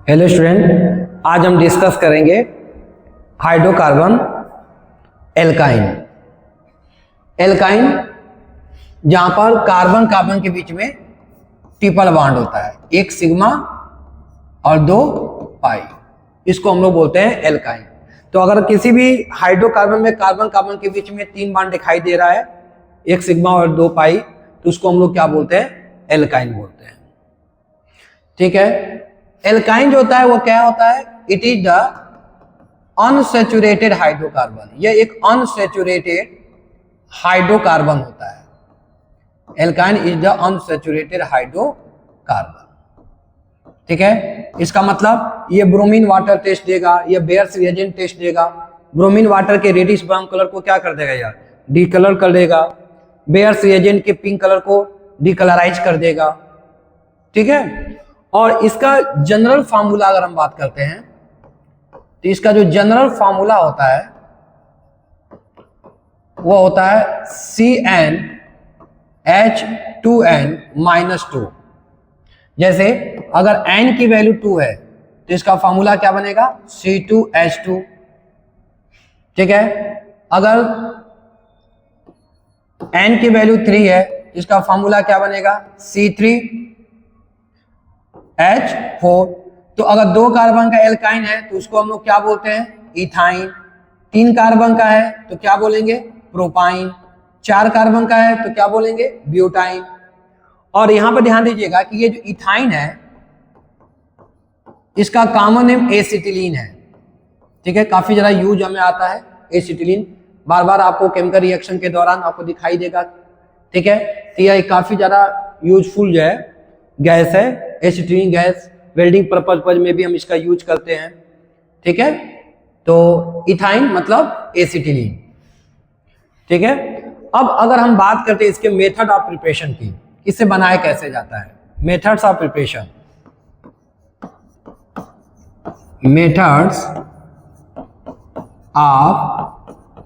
Hello student, आज हम discuss करेंगे हाइड्रोकार्बन एल्काइन। एल्काइन जहां पर कार्बन कार्बन के बीच में ट्रिपल बॉन्ड होता है, एक सिग्मा और दो पाई, इसको हम लोग बोलते हैं एल्काइन। तो अगर किसी भी हाइड्रोकार्बन में कार्बन कार्बन के बीच में तीन बॉन्ड दिखाई दे रहा है, एक सिग्मा और दो पाई, तो उसको हम लोग क्या बोलते हैं? एल्काइन बोलते हैं। ठीक है। एल्काइन जो होता है वो क्या होता है? It is the unsaturated hydrocarbon. यह एक अनसैचुरेटेड हाइड्रोकार्बन होता है। Alkyne is the unsaturated hydrocarbon. ठीक है। इसका मतलब ये ब्रोमीन वाटर टेस्ट देगा, ये बेयर्स रिएजेंट टेस्ट देगा। ब्रोमीन वाटर के रेडिश ब्राउन कलर को क्या कर देगा यार? डिकलर कर देगा। बेयर्स रिएजेंट के पिंक कलर को डिकलराइज कर देगा। ठीक है। और इसका जनरल फार्मूला अगर हम बात करते हैं तो इसका जो जनरल फार्मूला होता है वो होता है CnH2n-2। जैसे अगर n की वैल्यू 2 है तो इसका फार्मूला क्या बनेगा? C2H2। ठीक है। अगर n की वैल्यू 3 है तो इसका फार्मूला क्या बनेगा? C3H4। तो अगर दो कार्बन का एल्काइन है तो उसको हम लोग क्या बोलते हैं? इथाइन। तीन कार्बन का है तो क्या बोलेंगे? प्रोपाइन। चार कार्बन का है तो क्या बोलेंगे? ब्यूटाइन। और यहां पर ध्यान दीजिएगा कि ये जो इथाइन है इसका कॉमन नेम एसिटिलीन है। ठीक है। काफी ज्यादा यूज हमें आता है एसिटिलीन, बार बार आपको केमिकल रिएक्शन के दौरान आपको दिखाई देगा। ठीक है। तो यह काफी ज्यादा यूजफुल जो है गैस है, एसिटिलीन गैस। वेल्डिंग पर्पज में भी हम इसका यूज करते हैं। ठीक है। तो इथाइन मतलब एसिटिलीन। ठीक है। अब अगर हम बात करते हैं इसके मेथड ऑफ प्रिपरेशन की, इसे बनाया कैसे जाता है? Methods of preparation. Methods of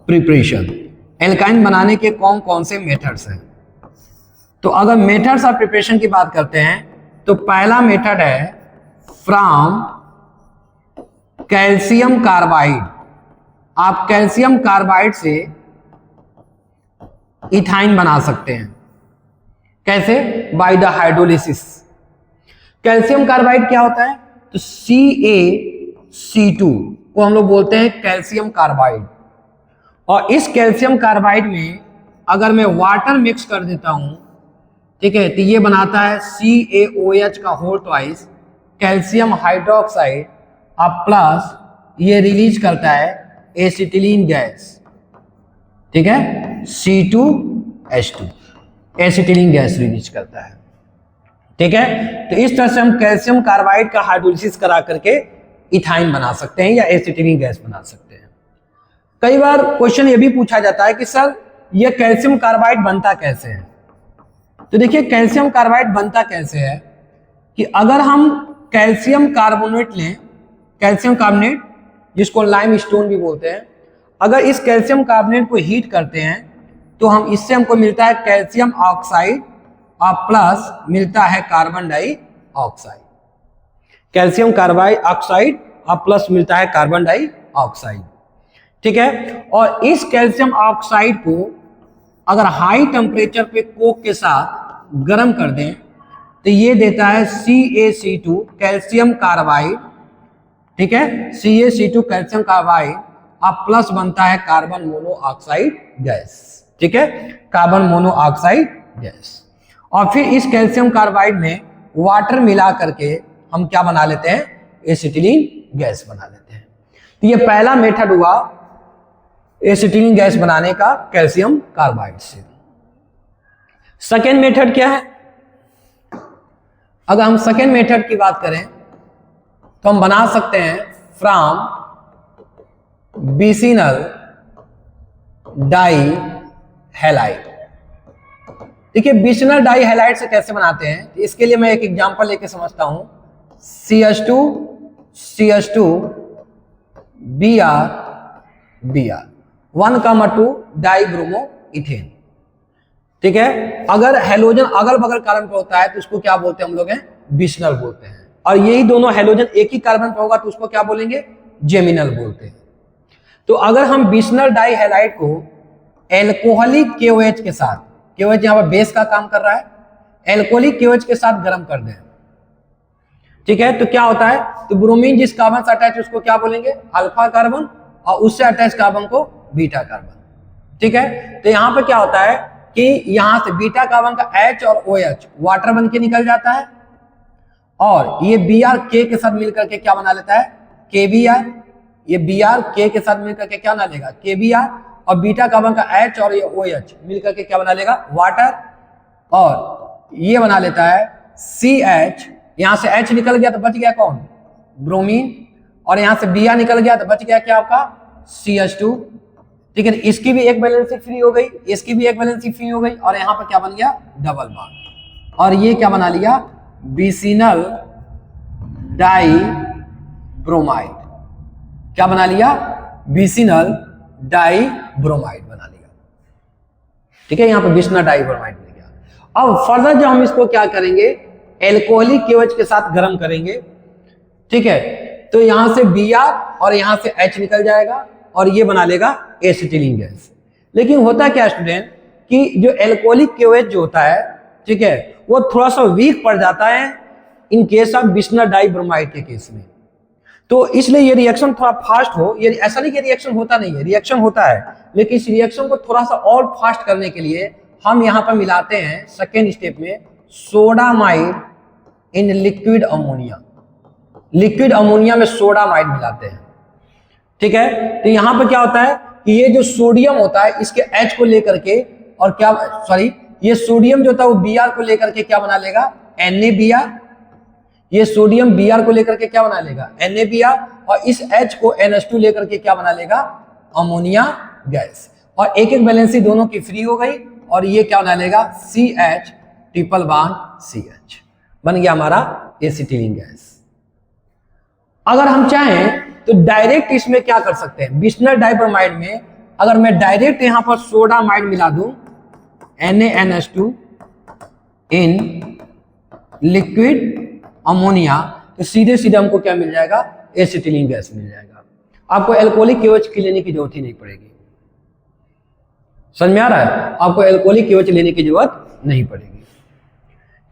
preparation, alkyne बनाने के कौन कौन से मेथड्स हैं? तो अगर मेथड्स ऑफ प्रिपरेशन की बात करते हैं तो पहला मेथड है फ्रॉम कैल्शियम कार्बाइड। आप कैल्शियम कार्बाइड से इथाइन बना सकते हैं। कैसे? By the hydrolysis. Calcium carbide क्या होता है? तो CaC2 को हम लोग बोलते हैं कैल्शियम कार्बाइड। और इस कैल्शियम कार्बाइड में अगर मैं वाटर मिक्स कर देता हूं, ठीक है, तो ये बनाता है CaOH का होल ट्वाइस कैल्शियम हाइड्रोक्साइड और प्लस ये रिलीज करता है एसिटिलीन गैस। ठीक है। C2H2 एसिटिलीन गैस रिलीज करता है। ठीक है। तो इस तरह से हम कैल्शियम कार्बाइड का हाइड्रोलिसिस करा करके इथाइन बना सकते हैं या एसिटिलीन गैस बना सकते हैं। कई बार क्वेश्चन ये भी पूछा जाता है कि सर ये कैल्शियम कार्बाइड बनता कैसे है? तो देखिए कैल्शियम कार्बाइड बनता कैसे है कि अगर हम कैल्शियम कार्बोनेट लें, कैल्शियम कार्बोनेट जिसको लाइम स्टोन भी बोलते हैं, अगर इस कैल्शियम कार्बोनेट को हीट करते हैं तो हम इससे हमको मिलता है कैल्शियम ऑक्साइड और प्लस मिलता है carbon dioxide. Calcium carbide oxide और प्लस मिलता है कार्बन डाइऑक्साइड। ठीक है। और इस कैल्शियम ऑक्साइड को अगर हाई टेम्परेचर पे कोक के साथ गर्म कर दें तो ये देता है CaC2 कैल्शियम कार्बाइड। ठीक है। CaC2 कैल्शियम कार्बाइड और प्लस बनता है कार्बन मोनोऑक्साइड गैस। ठीक है। Carbon monoxide gas. और फिर इस कैल्शियम कार्बाइड में वाटर मिला करके हम क्या बना लेते हैं? एसिटिलीन गैस बना लेते हैं। तो ये पहला मेथड हुआ एसिटिलीन गैस बनाने का कैल्शियम कार्बाइड से। सेकेंड मेथड क्या है? अगर हम सेकेंड मेथड की बात करें तो हम बना सकते हैं फ्रॉम बिसिनल डाइहैलाइड। देखिए बिसिनल डाइहैलाइड से कैसे बनाते हैं, तो इसके लिए मैं एक एग्जांपल लेके समझता हूं। CH2 Br 1,2 dibromo ethane. ठीक है। अगर हेलोजन अगल बगल कार्बन पर होता है तो उसको क्या बोलते हैं हम लोग? हैं बिशनल बोलते हैं। और यही दोनों हेलोजन एक ही कार्बन पर होगा तो उसको क्या बोलेंगे, जेमिनल बोलते हैं। तो अगर हम बिस्नल डाई हैलाइड को एल्कोहलिक KOH के साथ, KOH यहां पर बेस का काम कर रहा है, एल्कोहलिक KOH के साथ गर्म कर दें, ठीक है, तो क्या होता है, तो ब्रोमीन जिस कार्बन से अटैच है उसको क्या बोलेंगे, अल्फा कार्बन, और उससे अटैच कार्बन को बीटा कार्बन, ठीक है। तो यहां पर क्या होता है कि यहां से बीटा कार्बन का H और OH वाटर बन के निकल जाता है, और ये Br K के साथ मिलकर के क्या बना लेता है, KBr, ये Br K के साथ मिलकर के क्या बना लेगा, KBr, और बीटा कार्बन का H और ये OH मिलकर के क्या बना लेगा, वाटर, और ये बना लेता है CH, यहां से H निकल गया तो बच गया कौन, ब्रोमीन, और यहां से Br निकल गया तो बच गया क्या आपका CH2, ठीक है। इसकी भी एक वैलेंसी फ्री हो गई, इसकी भी एक वैलेंसी फ्री हो गई, और यहां पर क्या बन गया, डबल बॉन्ड, और ये क्या बना लिया, बिसिनल डाई ब्रोमाइड, क्या बना लिया, बिसिनल डाई ब्रोमाइड बना लिया, ठीक है। यहां पर बिसिनल डाई ब्रोमाइड मिल गया। अब फर्दर जो हम इसको क्या करेंगे, एल्कोहलिक KOH के साथ गर्म करेंगे, ठीक है, तो यहां से Br और यहां से H निकल जाएगा, और ये बना लेगा एसिटिलीन गैस। लेकिन होता क्या स्टूडेंट कि जो एल्कोहलिक KOH जो होता है, ठीक है, वो थोड़ा सा वीक पड़ जाता है इन केस ऑफ बिस्नल डाई ब्रोमाइड के केस में, तो इसलिए ये रिएक्शन थोड़ा फास्ट हो, ये ऐसा नहीं कि रिएक्शन होता नहीं है, रिएक्शन होता है, लेकिन इस रिएक्शन को थोड़ा सा और फास्ट करने के लिए हम यहां पर मिलाते हैं सेकेंड स्टेप में sodamide in liquid ammonia, liquid ammonia में सोडामाइड मिलाते हैं, ठीक है। तो यहां पर क्या होता है कि ये जो सोडियम होता है इसके H को लेकर के, और क्या सॉरी, ये सोडियम जो होता है वो Br को लेकर के क्या बना लेगा, NaBr, ये सोडियम Br को लेकर के क्या बना लेगा, NaBr, और इस H को NH2 लेकर के क्या बना लेगा, अमोनिया गैस, और एक एक वैलेंसी दोनों की फ्री हो गई, और ये क्या बना लेगा, CH ट्रिपल बॉन्ड CH बन गया हमारा एसिटिलीन गैस। अगर हम चाहें तो डायरेक्ट इसमें क्या कर सकते हैं, बिस्नल डाइब्रोमाइड में अगर मैं डायरेक्ट यहां पर सोडामाइड मिला दूं, NaNH2 इन लिक्विड अमोनिया, तो सीधे सीधे हमको क्या मिल जाएगा, एसिटिलीन गैस मिल जाएगा। आपको एल्कोहलिक KOH की लेने की जरूरत ही नहीं पड़ेगी, समझ में आ रहा है, आपको एल्कोहलिक KOH लेने की जरूरत नहीं पड़ेगी,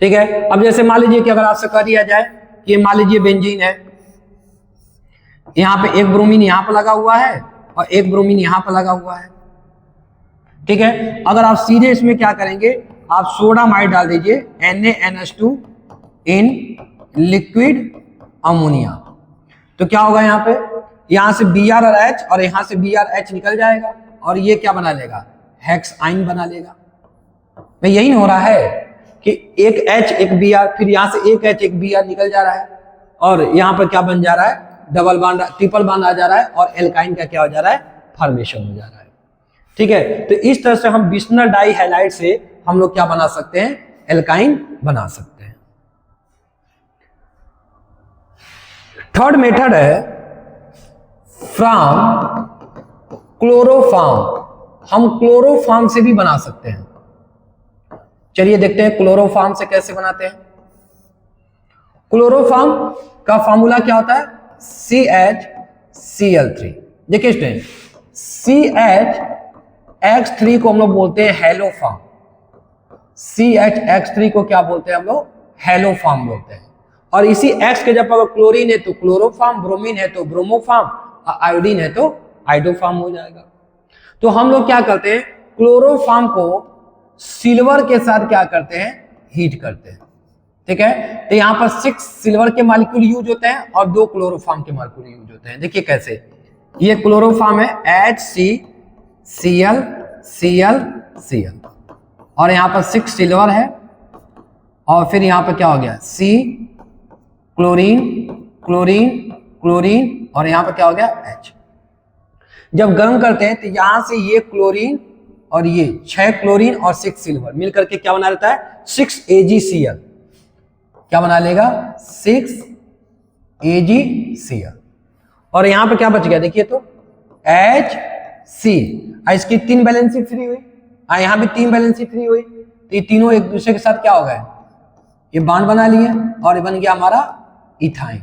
ठीक है। अब जैसे मान लीजिए कि अगर आपसे कह दिया जाए कि ये मान लीजिए बेंजीन है, यहां पे एक ब्रोमीन यहां पर लगा हुआ है और एक ब्रोमीन यहां पर लगा हुआ है, ठीक है। अगर आप सीधे इसमें क्या करेंगे, आप सोडामाइड डाल दीजिए NaNH2 इन लिक्विड अमोनिया, तो क्या होगा, यहां पे यहां से Br और H और यहां से BrH निकल जाएगा, और ये क्या बना लेगा, हेक्स आइन बना लेगा। मैं यही हो रहा है कि एक H एक Br, फिर यहां से एक H एक Br निकल जा रहा है, और यहां पर क्या बन जा रहा है, डबल बॉन्ड ट्रिपल बॉन्ड आ जा रहा है, और एल्काइन का क्या हो जा रहा है, फॉर्मेशन हो जा रहा है, ठीक है। तो इस तरह से हम बिस्नल डाई हैलाइड से हम लोग क्या बना सकते हैं, एल्काइन बना सकते हैं। थर्ड मेथड है फ्रॉम क्लोरोफॉर्म, हम क्लोरोफॉर्म से भी बना सकते हैं। चलिए देखते हैं क्लोरोफॉर्म से कैसे बनाते हैं। क्लोरोफॉर्म का फॉर्मूला क्या होता है, CHCl3। देखिए स्टूडेंट, CHX3 को हम लोग बोलते हैं हेलोफॉर्म, CHX3 को क्या बोलते हैं हम लोग, हेलोफॉर्म बोलते हैं, और इसी X के जब अगर क्लोरीन है तो क्लोरोफॉर्म, ब्रोमीन है तो ब्रोमोफॉर्म, और आयोडीन है तो आइडोफॉर्म हो जाएगा। तो हम लोग क्या करते हैं, क्लोरोफॉर्म को सिल्वर के साथ क्या करते हैं, हीट करते हैं, ठीक है। तो यहां पर 6 सिल्वर के मॉलिक्यूल यूज होते हैं और 2 क्लोरोफॉर्म के मॉलिक्यूल यूज होते हैं। देखिए कैसे, ये क्लोरोफॉर्म है HCCl Cl Cl, और यहां पर 6 सिल्वर है, और फिर यहां पर क्या हो गया, C क्लोरीन क्लोरीन क्लोरीन, और यहां पर क्या हो गया, H। जब गर्म करते हैं तो यहां से ये क्लोरीन और ये 6 क्लोरीन और 6 सिल्वर मिलकर के क्या बना लेता है, 6 AgCl, क्या बना लेगा, 6 AgCl, और यहां पे क्या बच गया, देखिए तो HC, इसकी 3 वैलेंसी फ्री हुई, यहां भी 3 वैलेंसी फ्री हुई, तो ये तीनों एक दूसरे के साथ क्या हो गए, ये बॉन्ड बना लिए, और ये बन गया हमारा इथाइन,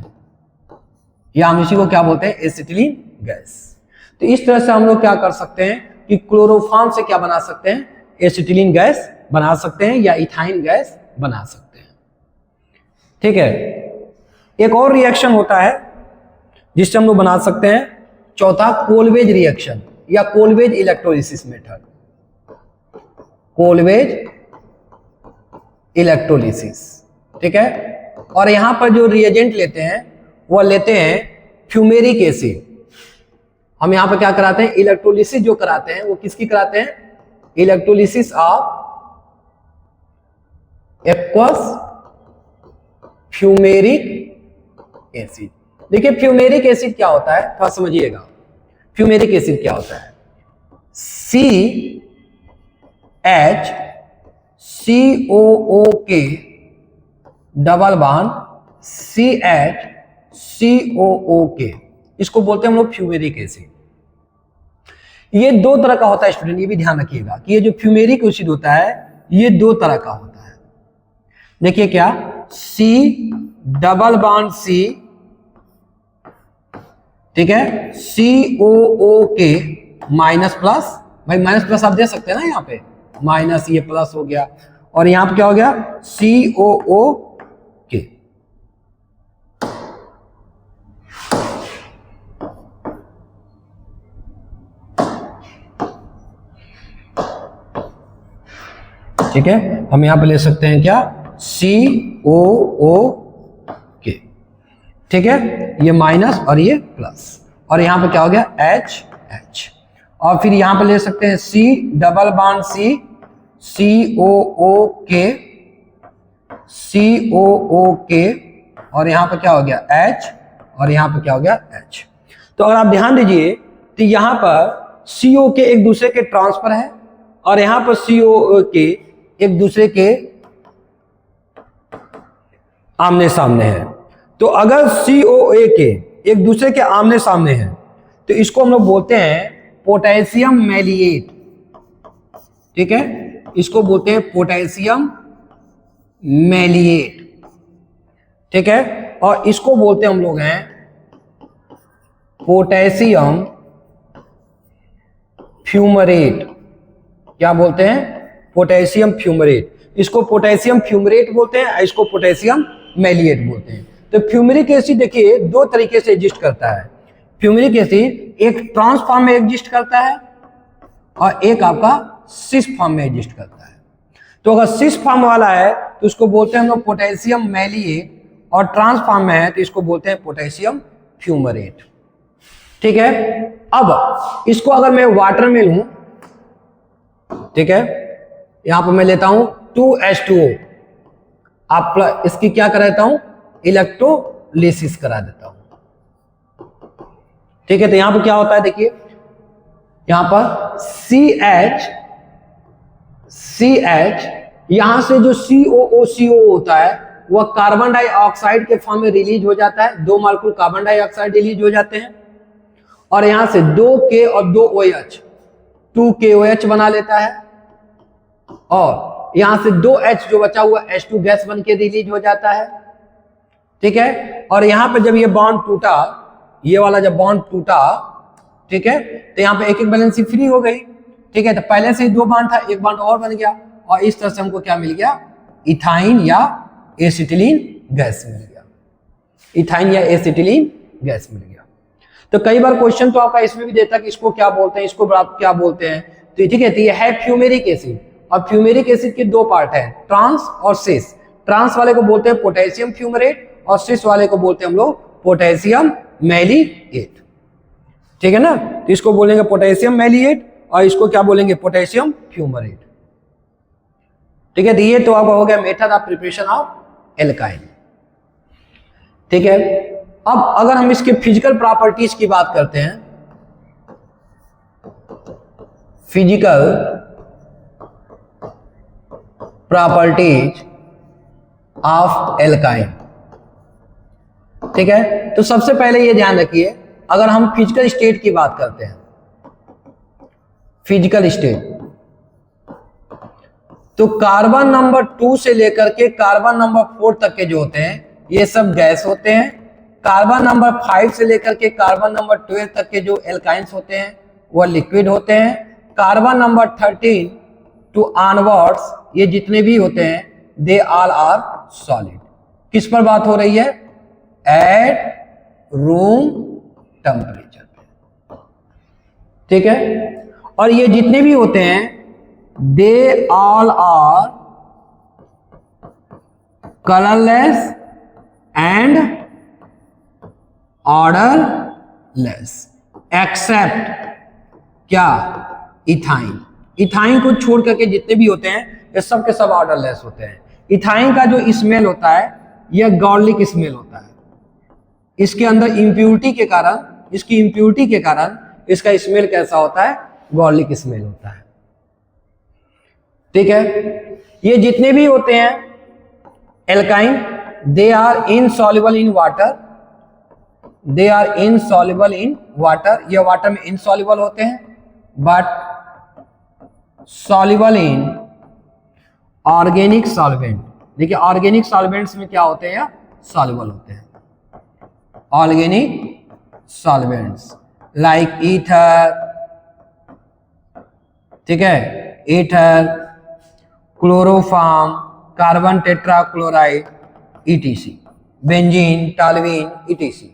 या हम इसी को क्या बोलते हैं, एसिटिलीन गैस। तो इस तरह से हम लोग क्या कर सकते हैं कि क्लोरोफॉर्म से क्या बना सकते हैं, एसिटिलीन गैस बना सकते हैं या इथाइन गैस बना सकते हैं। ठीक है, एक और रिएक्शन होता है जिससे हम लोग बना सकते हैं, चौथा कोलवेज रिएक्शन या Kolbe's electrolysis method, Kolbe's electrolysis. ठीक है, और यहां पर जो रिएजेंट लेते हैं वो लेते हैं फ्यूमेरिक एसिड। हम यहां पर क्या कराते हैं, इलेक्ट्रोलिसिस जो कराते हैं वो किसकी कराते हैं, electrolysis of aqueous fumaric acid. देखिए फ्यूमेरिक एसिड क्या होता है, थोड़ा समझिएगा। फ्यूमेरिक एसिड क्या होता है, CHCOOK डबल बॉन्ड CHCOOK, इसको बोलते हैं हम लोग फ्यूमेरिक एसिड। ये दो तरह का होता है स्टूडेंट, ये भी ध्यान रखिएगा कि ये जो फ्यूमेरिक एसिड होता है ये दो तरह का होता है। देखिए क्या, C डबल बॉन्ड C, ठीक है, COOK माइनस प्लस, भाई माइनस प्लस आप दे सकते हैं ना, यहाँ पे माइनस, ये प्लस हो गया, और यहां पे क्या हो गया, COOK। ठीक है, हम यहां पे ले सकते हैं क्या, COOK। ठीक है, ये माइनस और ये प्लस, और यहां पे क्या हो गया, H, और फिर यहां पे ले सकते हैं C double bond C COOK, और यहां पे क्या हो गया H, और यहां पे क्या हो गया H। तो अगर आप ध्यान दीजिए तो यहां पर COK एक दूसरे के ट्रांसफर है, और यहां पर COK एक दूसरे के आमने सामने है। तो अगर COAK एक दूसरे के आमने सामने है तो इसको हम लोग बोलते हैं पोटेशियम मैलिएट। ठीक है, इसको बोलते हैं पोटेशियम मैलिएट। ठीक है, और इसको बोलते हम लोग हैं पोटेशियम फ्यूमरेट। क्या बोलते हैं, पोटेशियम फ्यूमरेट। इसको पोटेशियम फ्यूमरेट बोलते हैं, इसको पोटेशियम मैलिएट बोलते हैं। तो फ्यूमरिक एसिड देखिए दो तरीके से एग्जिस्ट करता है। फ्यूमरिक एसिड एक ट्रांस फॉर्म में एग्जिस्ट करता है और एक आपका सिस फॉर्म में एग्जिस्ट करता है। तो अगर सिस फॉर्म वाला है तो उसको बोलते हैं हम लोग पोटेशियम मैलिएट, और ट्रांस फॉर्म में है तो इसको बोलते हैं पोटेशियम फ्यूमरेट। ठीक है, अब इसको अगर मैं वाटर में लूं, ठीक है, यहां पर मैं लेता हूं 2H2O, आप इसकी क्या करा देता हूं, इलेक्ट्रोलिसिस करा देता हूं। ठीक है, तो यहां पर क्या होता है, देखिए यहां पर CH यहां से जो COO होता है वह कार्बन डाइऑक्साइड के फॉर्म में रिलीज हो जाता है, 2 मॉलिक्यूल कार्बन डाइऑक्साइड रिलीज हो जाते हैं, और यहां से 2K और 2OH 2KOH बना लेता है, और यहां से 2H जो बचा हुआ H2 गैस बन के रिलीज हो जाता है। ठीक है, और यहां पे जब ये बॉन्ड टूटा, ये वाला जब बॉन्ड टूटा, ठीक है, तो यहां पे एक एक वैलेंसी फ्री हो गई। ठीक है, तो पहले से ही 2 बॉन्ड था, एक बॉन्ड और बन गया, और इस तरह से हमको क्या मिल गया, इथाइन या एसिटिलीन गैस मिल गया, इथाइन या एसिटिलीन गैस मिल गया। तो कई बार क्वेश्चन तो आपका इसमें भी देता कि इसको क्या बोलते हैं, इसको क्या बोलते हैं। तो ठीक है, तो ये है फ्यूमेरिक एसिड, और फ्यूमेरिक एसिड के 2 पार्ट है, ट्रांस और सिस। ट्रांस वाले को बोलते हैं पोटेशियम फ्यूमरेट, और सिस वाले को बोलते हैं हम लोग पोटेशियम मैलिएट। ठीक है ना, तो इसको बोलेंगे पोटेशियम मैलिएट और इसको क्या बोलेंगे, पोटेशियम फ्यूमरेट। ठीक है, तो ये तो आपका हो गया method of preparation of alkyne. ठीक है, अब अगर हम इसके फिजिकल प्रॉपर्टीज की बात करते हैं, फिजिकल प्रॉपर्टीज ऑफ एल्काइन। ठीक है, तो सबसे पहले ये ध्यान रखिए, अगर हम फिजिकल स्टेट की बात करते हैं, फिजिकल स्टेट, तो कार्बन नंबर 2 से लेकर के कार्बन नंबर 4 तक के जो होते हैं ये सब गैस होते हैं। कार्बन नंबर 5 से लेकर के कार्बन नंबर 12 तक के जो एल्काइंस होते हैं वह लिक्विड होते हैं। कार्बन नंबर 13 टू ऑनवर्ड्स ये जितने भी होते हैं दे ऑल आर सॉलिड। किस पर बात हो रही है? एट रूम टेम्परेचर, ठीक है। और ये जितने भी होते हैं they all are colourless and odourless except क्या? इथाइन। इथाइन को छोड़ करके जितने भी होते हैं ये सब के सब ऑर्डरलेस होते हैं। इथाइन का जो स्मेल होता है यह गॉर्लिक स्मेल होता है। इसके अंदर इम्प्यूरिटी के कारण, इसकी इम्प्यूरिटी के कारण इसका स्मेल कैसा होता है? गॉर्लिक स्मेल होता है, ठीक है। ये जितने भी होते हैं alkyne they are insoluble in water, they are insoluble in water, ये वाटर में इनसॉल्युबल होते हैं but soluble in organic solvent. देखिए ऑर्गेनिक सॉल्वेंट्स में क्या होते हैं? सॉल्युबल होते हैं। ऑर्गेनिक सॉल्वेंट्स लाइक ईथर, ठीक है, ether, chloroform, carbon tetrachloride etc, benzene, toluene etc.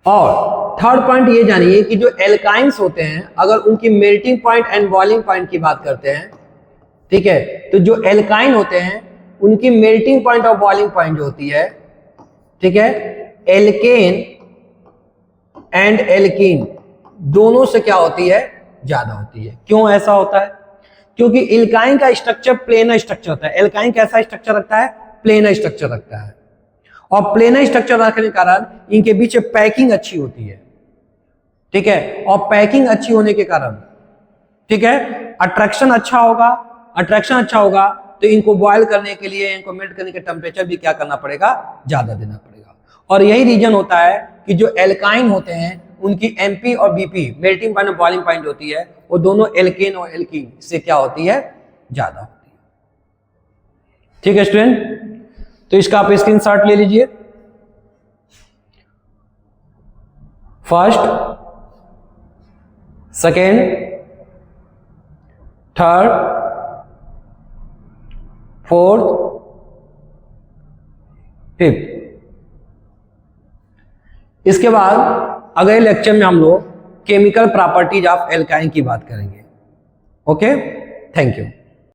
और थर्ड पॉइंट ये जानिए कि जो एल्काइंस होते हैं अगर उनकी melting point and boiling point की बात करते हैं, ठीक है, तो जो एल्काइन होते हैं उनकी मेल्टिंग पॉइंट और बॉइलिंग पॉइंट जो होती है, ठीक है, एल्केन एंड एल्कीन दोनों से क्या होती है? ज्यादा होती है। क्यों ऐसा होता है? क्योंकि एल्काइन का स्ट्रक्चर प्लेन स्ट्रक्चर होता है। एल्काइन कैसा स्ट्रक्चर रखता है? प्लेन स्ट्रक्चर रखता है। और प्लेन स्ट्रक्चर रखने के कारण इनके बीच पैकिंग अच्छी होती है, ठीक है। और पैकिंग अच्छी होने के कारण, ठीक है, अट्रैक्शन अच्छा होगा। अट्रैक्शन अच्छा होगा तो इनको बॉयल करने के लिए, इनको मेल्ट करने के टेम्परेचर भी क्या करना पड़ेगा? ज्यादा देना पड़ेगा। और यही रीजन होता है कि जो एल्काइन होते हैं उनकी एमपी और बीपी मेल्टिंग पॉइंट और बॉइलिंग पॉइंट होती है वो दोनों एल्केन और एल्कीन से क्या होती है? ज्यादा होती है, ठीक है स्टूडेंट। तो इसका आप स्क्रीनशॉट ले लीजिए। First, second, third, fourth, fifth. इसके बाद अगले लेक्चर में हम लोग केमिकल प्रॉपर्टीज ऑफ एल्काइन की बात करेंगे। Okay, thank you.